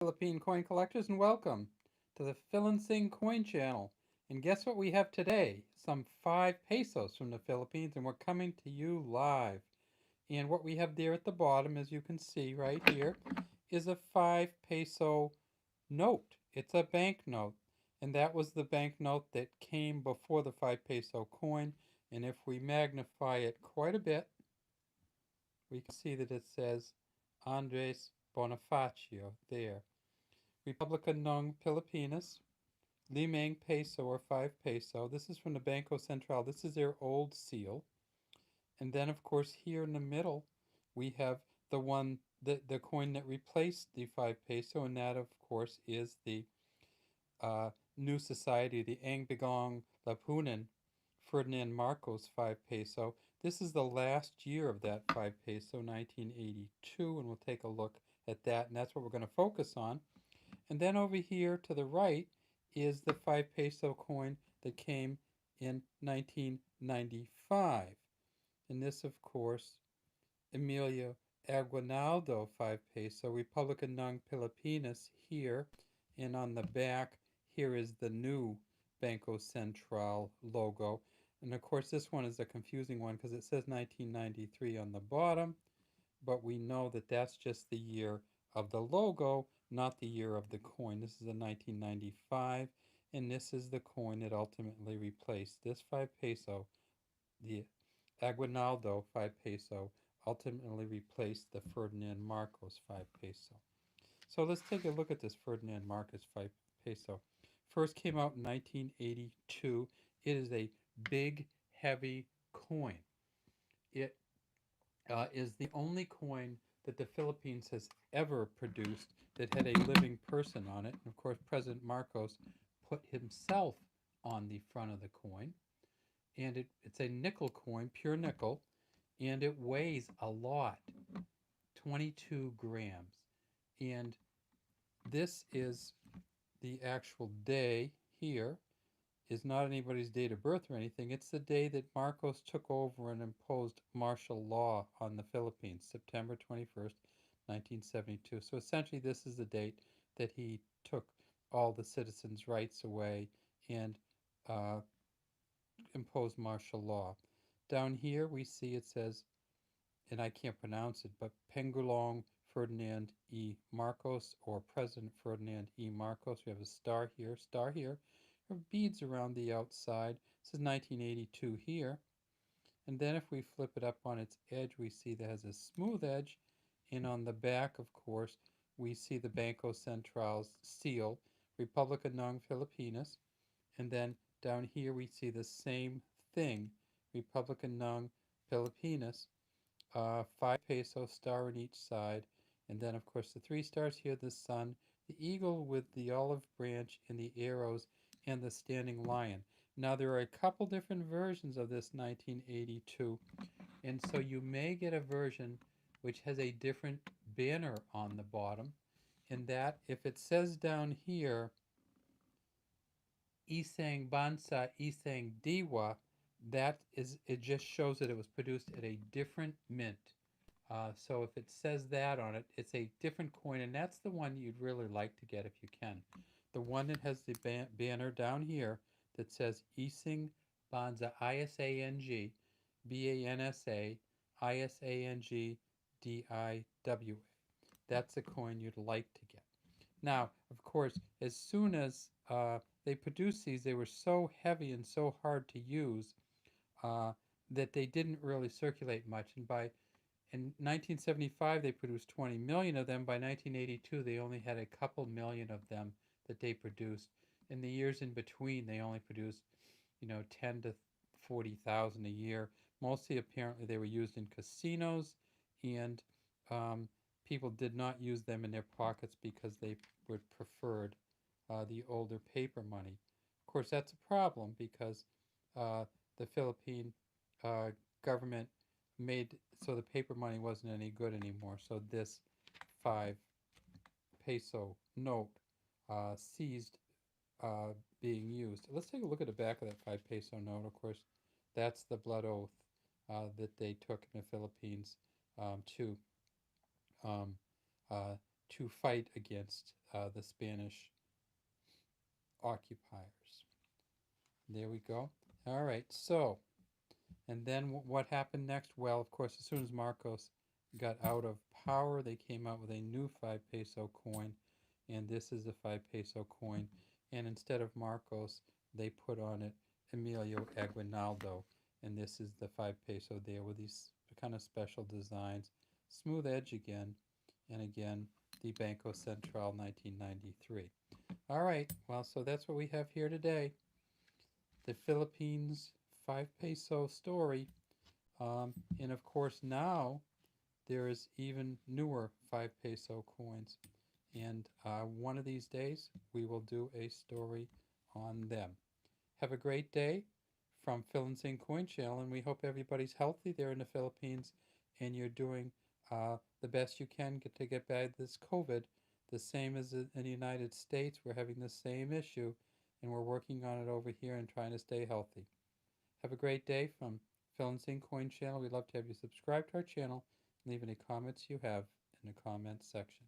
Philippine coin collectors, and welcome to the Phil and Sing coin channel. And guess what we have today? Some 5 pesos from the Philippines, and we're coming to you live. And what we have there at the bottom, as you can see right here, is a 5 peso note. It's a banknote, and that was the banknote that came before the 5 peso coin. And if we magnify it quite a bit, we can see that it says Andres Bonifacio there. Republica ng Pilipinas, Limang Peso or 5 peso. This is from the Banco Central. This is their old seal. And then, of course, here in the middle, we have the coin that replaced the 5 peso, and that, of course, is the uh, New Society, the Ang Bigong Lapunan Ferdinand Marcos 5 peso. This is the last year of that 5 peso, 1982, and we'll take a look at that, and that's what we're going to focus on. And then over here to the right is the 5 peso coin that came in 1995. And this, of course, Emilio Aguinaldo 5 peso, Republica ng Pilipinas here. And on the back, here is the new Banco Central logo. And of course, this one is a confusing one because it says 1993 on the bottom, but we know that that's just the year of the logo, not the year of the coin. This is a 1995, and this is the coin that ultimately replaced this 5 peso. The Aguinaldo 5 peso ultimately replaced the Ferdinand Marcos 5 peso. So let's take a look at this Ferdinand Marcos 5 peso. First came out in 1982. It is a big, heavy coin. It is the only coin that the Philippines has ever produced that had a living person on it. And of course, President Marcos put himself on the front of the coin. And it's a nickel coin, pure nickel, and it weighs a lot, 22 grams. And this is the actual day here. Is not anybody's date of birth or anything. It's the day that Marcos took over and imposed martial law on the Philippines, September 21st, 1972. So essentially, this is the date that he took all the citizens' rights away and uh, imposed martial law. Down here, we see it says, and I can't pronounce it, but Pangulong Ferdinand E. Marcos, or President Ferdinand E. Marcos. We have a star here, beads around the outside. This is 1982 here. And then if we flip it up on its edge, we see that it has a smooth edge. And on the back, of course, we see the Banco Central's seal, Republica ng Filipinas. And then down here, we see the same thing, Republica ng Pilipinas, 5 peso star on each side. And then, of course, the 3 stars here, the sun, the eagle with the olive branch and the arrows, and the standing lion. Now, there are a couple different versions of this 1982, and so you may get a version which has a different banner on the bottom, and that if it says down here, Isang Bansa, Isang Diwa, that is, it just shows that it was produced at a different mint. So if it says that on it, it's a different coin, and that's the one you'd really like to get if you can. The one that has the banner down here that says Isang Bansa, Isang Bansa, Isang Diwa. That's the coin you'd like to get. Now, of course, as soon as they produced these, they were so heavy and so hard to use uh, that they didn't really circulate much. And in 1975, they produced 20 million of them. By 1982, they only had a couple million of them that they produced. In the years in between, they only produced, 10 to 40,000 a year. Mostly, apparently, they were used in casinos, and people did not use them in their pockets because they would preferred the older paper money. Of course, that's a problem because uh, the Philippine uh, government made so the paper money wasn't any good anymore. So this 5 peso note ceased being used. Let's take a look at the back of that 5 peso note. Of course, that's the blood oath that they took in the Philippines to um, uh, to fight against the Spanish occupiers. There we go. All right, so, and then what happened next? Well, of course, as soon as Marcos got out of power, they came out with a new 5 peso coin, and this is the 5 peso coin. And instead of Marcos, they put on it Emilio Aguinaldo, and this is the 5 peso there with these kind of special designs. Smooth edge again, and again, the Banco Central 1993. All right, well, so that's what we have here today. The Philippines 5 peso story. And of course, now there is even newer 5 peso coins. And one of these days, we will do a story on them. Have a great day from Phil and Sing Coin Channel, and we hope everybody's healthy there in the Philippines and you're doing the best you can to get by this COVID. The same as in the United States, we're having the same issue, and we're working on it over here and trying to stay healthy. Have a great day from Phil and Sing Coin Channel. We'd love to have you subscribe to our channel and leave any comments you have in the comments section.